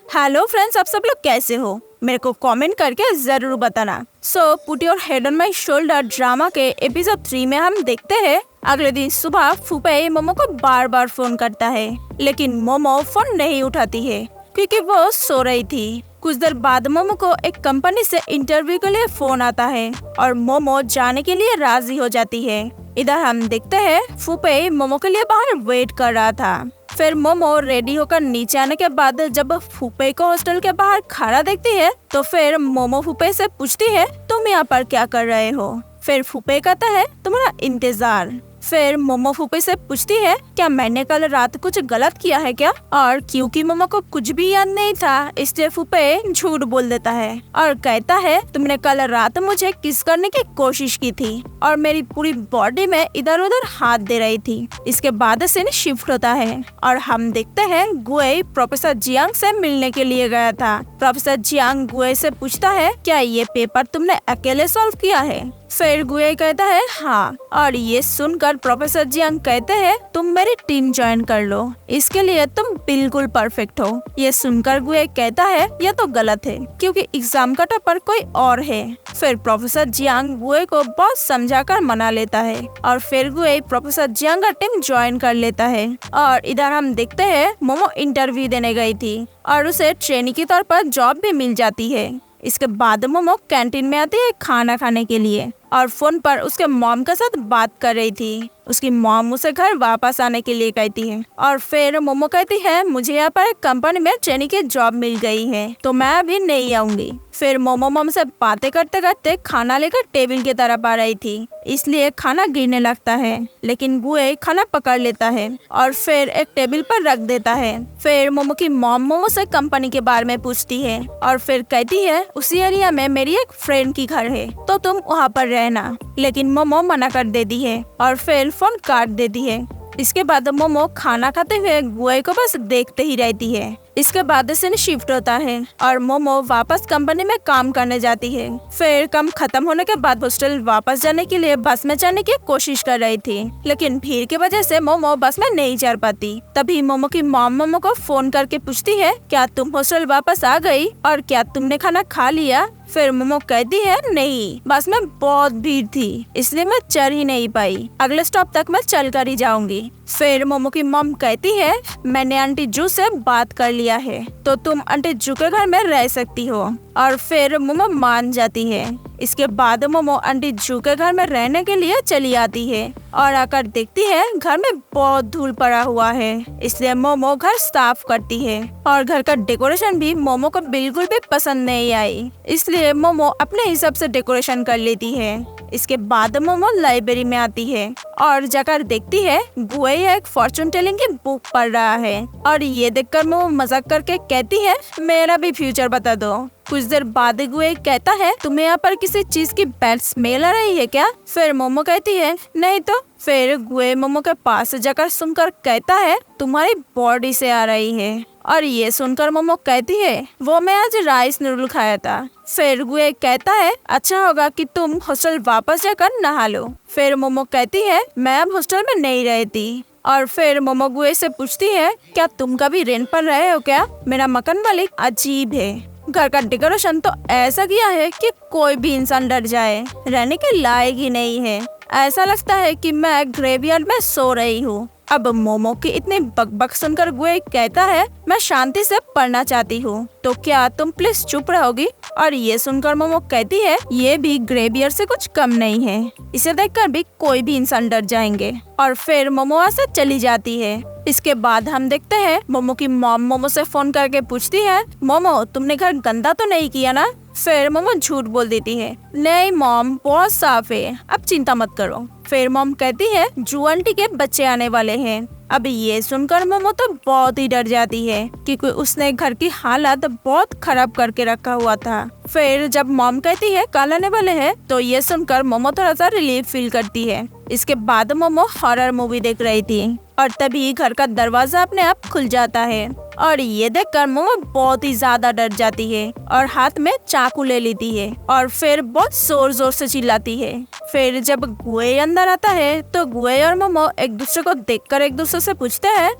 Hello friends, आप सब लोग कैसे हो? मेरे को कमेंट करके जरूर बताना। So put your head on my shoulder drama के एपिसोड 3 में हम देखते हैं अगले दिन सुबह फूफे मोमो को बार बार फोन करता है, लेकिन मोमो फोन नहीं उठाती है क्योंकि वो सो रही थी। कुछ देर बाद मोमो को एक कंपनी से इंटरव्यू के लिए फोन आता है और मोमो जाने के लिए राजी हो जाती है। इधर हम देखते हैं फूफे मोमो के लिए बाहर वेट कर रहा था। फिर मोमो रेडी होकर नीचे आने के बाद जब फूफे को हॉस्टल के बाहर खड़ा देखती है तो फिर मोमो फूफे से पूछती है, तुम यहाँ पर क्या कर रहे हो? फिर फूफे कहता है, तुम्हारा इंतजार। फिर मोमो फूफे से पूछती है, क्या मैंने कल रात कुछ गलत किया है क्या? और क्योंकि मोमो को कुछ भी याद नहीं था, इसलिए फूफे झूठ बोल देता है और कहता है, तुमने कल रात मुझे किस करने की कोशिश की थी और मेरी पूरी बॉडी में इधर उधर हाथ दे रही थी। इसके बाद सीन शिफ्ट होता है और हम देखते हैं गुए प्रोफेसर जियांग से मिलने के लिए गया था। प्रोफेसर जियांग गुए से पूछता है, क्या ये पेपर तुमने अकेले सॉल्व किया है? फिर गुए कहता है हाँ, और ये सुनकर प्रोफेसर जियांग कहते हैं, तुम मेरी टीम ज्वाइन कर लो, इसके लिए तुम बिल्कुल परफेक्ट हो। ये सुनकर गुए कहता है, यह तो गलत है क्योंकि एग्जाम का टॉपर कोई और है। फिर प्रोफेसर जियांग गुए को बहुत समझाकर मना लेता है और फिर गुए प्रोफेसर जियांग का टीम ज्वाइन कर लेता है। और इधर हम देखते हैं मोमो इंटरव्यू देने गई थी और उसे ट्रेनी के तौर पर जॉब भी मिल जाती है। इसके बाद मोमो कैंटीन में आती है खाना खाने के लिए और फोन पर उसके मॉम के साथ बात कर रही थी। उसकी मॉम उसे घर वापस आने के लिए कहती है और फिर मोमो कहती है, मुझे यहाँ पर एक कंपनी में ट्रेनी की जॉब मिल गई है तो मैं अभी नहीं आऊंगी। फिर मोमो मॉम से बातें करते करते खाना लेकर टेबल की तरफ आ रही थी, इसलिए खाना गिरने लगता है, लेकिन गुए खाना पकड़ लेता है और फिर एक टेबल पर रख देता है। फिर मोमो की मॉम मोमो से कंपनी के बारे में पूछती है और फिर कहती है, उसी एरिया में मेरी एक फ्रेंड की घर है तो तुम वहाँ पर रहना, लेकिन मोमो मना कर देती है और फिर फोन काट देती है। इसके बाद मोमो खाना खाते हुए गुए को बस देखते ही रहती है। इसके बाद सीन शिफ्ट होता है और मोमो वापस कंपनी में काम करने जाती है। फिर काम खत्म होने के बाद हॉस्टल वापस जाने के लिए बस में जाने की कोशिश कर रही थी, लेकिन भीड़ की वजह से मोमो बस में नहीं चढ़ पाती। तभी मोमो की मॉम मोमो को फोन करके पूछती है, क्या तुम हॉस्टल वापस आ गई और क्या तुमने खाना खा लिया? फिर मोमो कहती है, नहीं, बस में बहुत भीड़ थी इसलिए मैं चढ़ ही नहीं पाई, अगले स्टॉप तक मैं चल कर ही जाऊंगी। फिर मोमो की मॉम कहती है, मैंने आंटी जू से बात कर लिया है तो तुम आंटी जू के घर में रह सकती हो। और फिर मोमो मान जाती है। इसके बाद मोमो आंटी जू के घर में रहने के लिए चली आती है और आकर देखती है घर में बहुत धूल पड़ा हुआ है, इसलिए मोमो घर साफ करती है और घर का डेकोरेशन भी मोमो को बिल्कुल भी पसंद नहीं आई, इसलिए मोमो अपने हिसाब से डेकोरेशन कर लेती है। इसके बाद मोमो लाइब्रेरी में आती है और जाकर देखती है गुए एक फॉर्चून टेलिंग की बुक पढ़ रहा है और ये देखकर मोमो मजाक करके कहती है, मेरा भी फ्यूचर बता दो। कुछ देर बाद गुए कहता है, तुम्हें यहाँ पर किसी चीज की बैड स्मेल आ रही है क्या? फिर मोमो कहती है, नहीं तो। फिर गुए मोमो के पास जाकर सुनकर कहता है, तुम्हारी बॉडी से आ रही है। और ये सुनकर मोमो कहती है, वो मैं आज राइस नूडल खाया था। फिर गुए कहता है, अच्छा होगा कि तुम हॉस्टल वापस जाकर नहा लो। फिर मोमो कहती है, मैं अब हॉस्टल में नहीं रहती। और फिर मोमो गुए से पूछती है, क्या तुम कभी रेंट पर रहे हो क्या? मेरा मकान मालिक अजीब है, घर का डेकोरेशन तो ऐसा किया है कि कोई भी इंसान डर जाए, रहने के लायक ही नहीं है, ऐसा लगता है कि मैं ग्रेवयार्ड में सो रही हूँ। अब मोमो की इतनी बकबक सुनकर गुए कहता है, मैं शांति से पढ़ना चाहती हूँ तो क्या तुम प्लीज चुप रहोगी? और ये सुनकर मोमो कहती है, ये भी ग्रेवयार्ड से कुछ कम नहीं है, इसे देखकर भी कोई भी इंसान डर जाएंगे। और फिर मोमो वहाँ से चली जाती है। इसके बाद हम देखते हैं मोमो की मॉम मोमो से फोन करके पूछती है, मोमो तुमने घर गंदा तो नहीं किया ना? फिर मोमो झूठ बोल देती है, नहीं मॉम, बहुत साफ है, अब चिंता मत करो। फिर मॉम कहती है, जू आंटी के बच्चे आने वाले हैं। अब ये सुनकर मोमो तो बहुत ही डर जाती है क्योंकि उसने घर की हालत बहुत खराब करके रखा हुआ था। फिर जब मॉम कहती है कल आने वाले हैं तो ये सुनकर मोमो थोड़ा सा रिलीफ फील करती है। इसके बाद मोमो हॉरर मूवी देख रही थी और तभी घर का दरवाजा अपने आप खुल जाता है और ये देखकर मोमो बहुत ही ज्यादा डर जाती है और हाथ में चाकू ले लेती है और फिर बहुत जोर जोर से चिल्लाती है। फिर जब गुए अंदर आता है तो गुए और मोमो एक दूसरे को देखकर एक दूसरे से पूछते हैं,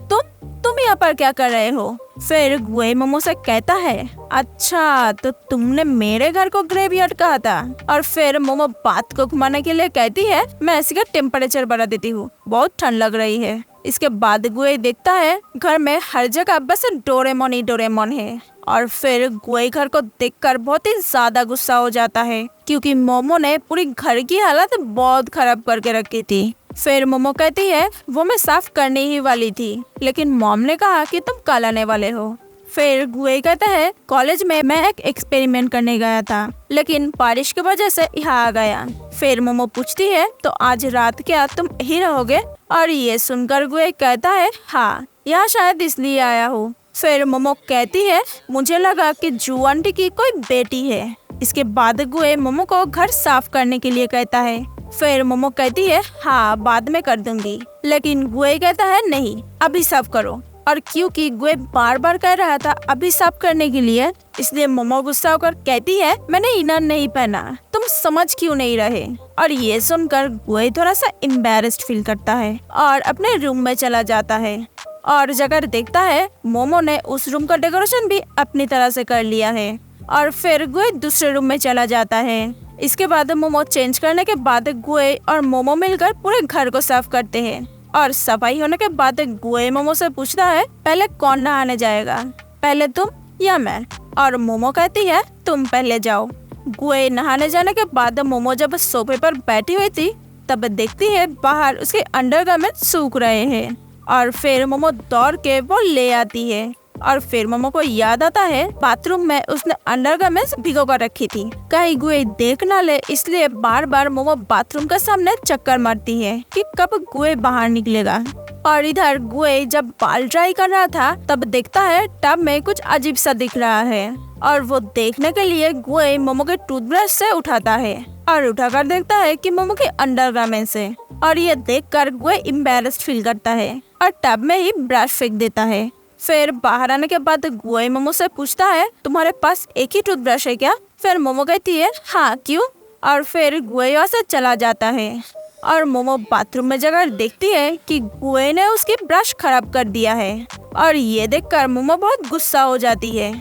तुम यहाँ पर क्या कर रहे हो? फिर गुए मोमो से कहता है, अच्छा तो तुमने मेरे घर को ग्रेवयार्ड कहा था। और फिर मोमो बात को घुमाने के लिए कहती है, मैं इसी का टेम्परेचर बढ़ा देती हूँ, बहुत ठंड लग रही है। इसके बाद गुए देखता है घर में हर जगह बस डोरेमोन ही डोरेमोन है। और फिर गुए घर को देखकर बहुत ही ज्यादा गुस्सा हो जाता है, क्योंकि मोमो ने पूरी घर की हालत बहुत खराब करके रखी थी। फिर मोमो कहती है, वो मैं साफ करने ही वाली थी, लेकिन मॉम ने कहा कि तुम कल आने वाले हो। फिर गुए कहता है, कॉलेज में मैं एक एक्सपेरिमेंट करने गया था, लेकिन बारिश की वजह से यहाँ आ गया। फिर मोमो पूछती है, तो आज रात क्या तुम यही रहोगे? और ये सुनकर गुए कहता है, हाँ, यहाँ शायद इसलिए आया हूँ। फिर मोमो कहती है, मुझे लगा कि जू आंटी की कोई बेटी है। इसके बाद गुए मोमो को घर साफ करने के लिए कहता है। फिर मोमो कहती है, हाँ बाद में कर दूंगी, लेकिन गुए कहता है, नहीं अभी साफ करो। और क्योंकि गुए बार बार कह रहा था अभी साफ करने के लिए, इसलिए मोमो गुस्सा होकर कहती है, मैंने इनर नहीं पहना, तुम समझ क्यों नहीं रहे? और ये सुनकर गुए थोड़ा सा एम्बैरेस्ड फील करता है और अपने रूम में चला जाता है। और जाकर देखता है मोमो ने उस रूम का डेकोरेशन भी अपनी तरह से कर लिया है। और फिर गुए दूसरे रूम में चला जाता है। इसके बाद मोमो चेंज करने के बाद गुए और मोमो मिलकर पूरे घर को साफ करते हैं। और सफाई होने के बाद गुए मोमो से पूछता है, पहले कौन नहाने जाएगा, पहले तुम या मैं? और मोमो कहती है, तुम पहले जाओ। गुए नहाने जाने के बाद मोमो जब सोफे पर बैठी हुई थी, तब देखती है बाहर उसके अंडरगारमेंट्स सूख रहे हैं। और फिर मोमो दौड़ के वो ले आती है। और फिर मोमो को याद आता है बाथरूम में उसने अंडरगारमेंट्स भिगो कर रखी थी, कहीं गुए देख ना ले, इसलिए बार बार मोमो बाथरूम के सामने चक्कर मारती है कि कब गुए बाहर निकलेगा। और इधर गुए जब बाल ड्राई कर रहा था, तब देखता है टब में कुछ अजीब सा दिख रहा है। और वो देखने के लिए गुए मोमो के टूथब्रश से उठाता है और उठाकर देखता है कि मोमो के अंडरगारमेंट्स है। और ये देखकर गुए एम्बैरेस्ड फील करता है और टब में ही ब्रश फेंक देता है। फिर बाहर आने के बाद गुए मोमो से पूछता है, तुम्हारे पास एक ही टूथब्रश है क्या? फिर मोमो कहती है, हाँ क्यों? और फिर गुए वहाँ से चला जाता है। और मोमो बाथरूम में जाकर देखती है कि गुए ने उसकी ब्रश खराब कर दिया है। और ये देखकर मोमो बहुत गुस्सा हो जाती है।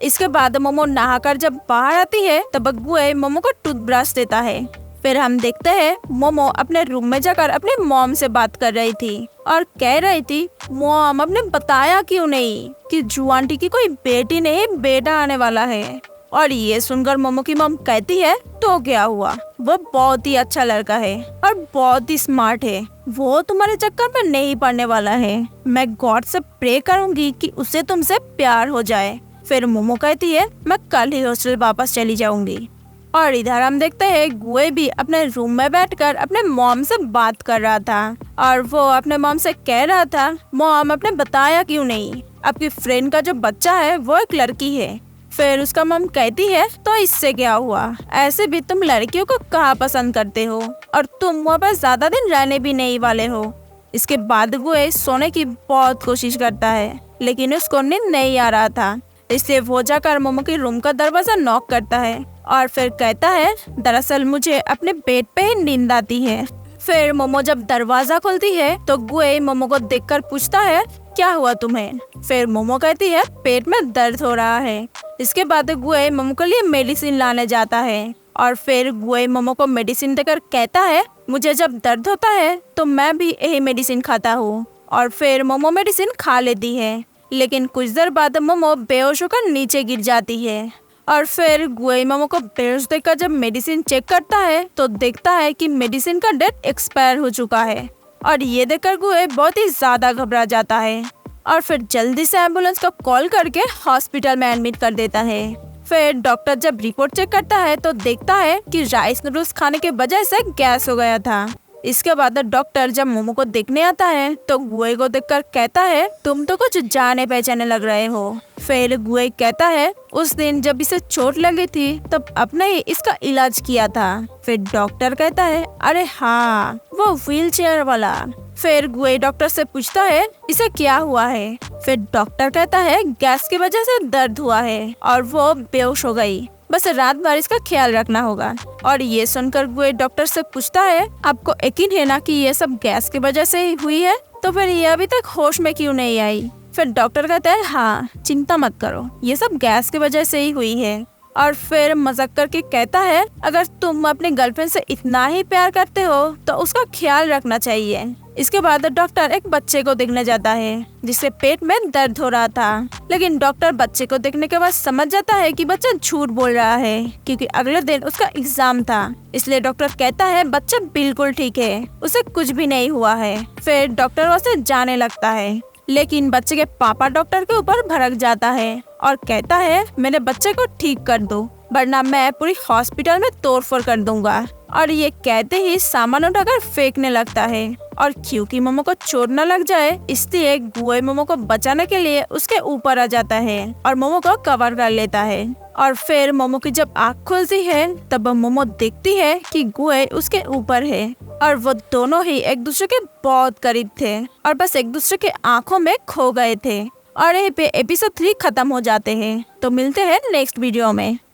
इसके बाद मोमो नहाकर जब बाहर आती है, तब गुए मोमो को टूथब्रश देता है। फिर हम देखते हैं मोमो अपने रूम में जाकर अपने मॉम से बात कर रही थी और कह रही थी, मॉम आपने बताया क्यों नहीं कि जू आंटी की कोई बेटी नहीं बेटा आने वाला है? और ये सुनकर मोमो की मॉम कहती है, तो क्या हुआ, वो बहुत ही अच्छा लड़का है और बहुत ही स्मार्ट है, वो तुम्हारे चक्कर में नहीं पड़ने वाला है। मैं गॉड से प्रे करूंगी कि उसे तुमसे प्यार हो जाए। फिर मोमो कहती है, मैं कल ही हॉस्टल वापस चली जाऊंगी। और इधर हम देखते हैं गुए भी अपने रूम में बैठकर अपने मॉम से बात कर रहा था। और वो अपने मॉम से कह रहा था, मॉम आपने बताया क्यों नहीं, आपकी फ्रेंड का जो बच्चा है वो एक लड़की है। फिर उसका मॉम कहती है, तो इससे क्या हुआ, ऐसे भी तुम लड़कियों को कहाँ पसंद करते हो और तुम वहाँ पर ज्यादा दिन रहने भी नहीं वाले हो। इसके बाद गुए सोने की बहुत कोशिश करता है, लेकिन उसको नींद नहीं आ रहा था, इसलिए वो जाकर मोमो के रूम का दरवाजा नॉक करता है और फिर कहता है, दरअसल मुझे अपने बेड पे ही नींद आती है। फिर मोमो जब दरवाजा खोलती है तो गुए मोमो को देखकर पूछता है, क्या हुआ तुम्हें? फिर मोमो कहती है, पेट में दर्द हो रहा है। इसके बाद गुए मोमो के लिए मेडिसिन लाने जाता है। और फिर गुए मोमो को मेडिसिन देकर कहता है, मुझे जब दर्द होता है तो मैं भी यही मेडिसिन खाता हूँ। और फिर मोमो मेडिसिन खा लेती है, लेकिन कुछ देर बाद मोमो बेहोश होकर नीचे गिर जाती है। और फिर गुए मोमो को बेहोश देखकर जब मेडिसिन चेक करता है तो देखता है कि मेडिसिन का डेट एक्सपायर हो चुका है। और ये देखकर गुए बहुत ही ज्यादा घबरा जाता है और फिर जल्दी से एम्बुलेंस को कॉल करके हॉस्पिटल में एडमिट कर देता है। फिर डॉक्टर जब रिपोर्ट चेक करता है तो देखता है कि राइस नूडल्स खाने की वजह से गैस हो गया था। इसके बाद डॉक्टर जब मोमो को देखने आता है तो गुए को देखकर कहता है, तुम तो कुछ जाने पहचाने लग रहे हो। फिर गुए कहता है, उस दिन जब इसे चोट लगी थी तब अपने ही इसका इलाज किया था। फिर डॉक्टर कहता है, अरे हाँ वो व्हीलचेयर वाला। फिर गुए डॉक्टर से पूछता है, इसे क्या हुआ है? फिर डॉक्टर कहता है, गैस की वजह से दर्द हुआ है और वो बेहोश हो गई, बस रात भर इसका ख्याल रखना होगा। और ये सुनकर गुए डॉक्टर से पूछता है, आपको यकीन है ना कि ये सब गैस की वजह से ही हुई है? तो फिर ये अभी तक होश में क्यों नहीं आई? फिर डॉक्टर कहता है हाँ चिंता मत करो, ये सब गैस की वजह से ही हुई है। और फिर मजाक करके कहता है अगर तुम अपने गर्लफ्रेंड से इतना ही प्यार करते हो तो उसका ख्याल रखना चाहिए। इसके बाद डॉक्टर एक बच्चे को देखने जाता है जिसके पेट में दर्द हो रहा था, लेकिन डॉक्टर बच्चे को देखने के बाद समझ जाता है कि बच्चा झूठ बोल रहा है क्योंकि अगले दिन उसका एग्जाम था। इसलिए डॉक्टर कहता है बच्चा बिल्कुल ठीक है, उसे कुछ भी नहीं हुआ है। फिर डॉक्टर वहाँ से जाने लगता है, लेकिन बच्चे के पापा डॉक्टर के ऊपर भड़क जाता है और कहता है मेरे बच्चे को ठीक कर दो वरना मैं पूरी हॉस्पिटल में तोड़फोड़ कर दूंगा। और ये कहते ही सामान उठाकर फेंकने लगता है और क्योंकि मोमो को चोट न लग जाए इसलिए गुए मोमो को बचाने के लिए उसके ऊपर आ जाता है और मोमो को कवर कर लेता है। और फिर मोमो की जब आँख खुलती है तब मोमो देखती है कि गुए उसके ऊपर है और वो दोनों ही एक दूसरे के बहुत करीब थे और बस एक दूसरे के आंखों में खो गए थे। और यहीं पे एपिसोड 3 खत्म हो जाते हैं। तो मिलते हैं नेक्स्ट वीडियो में।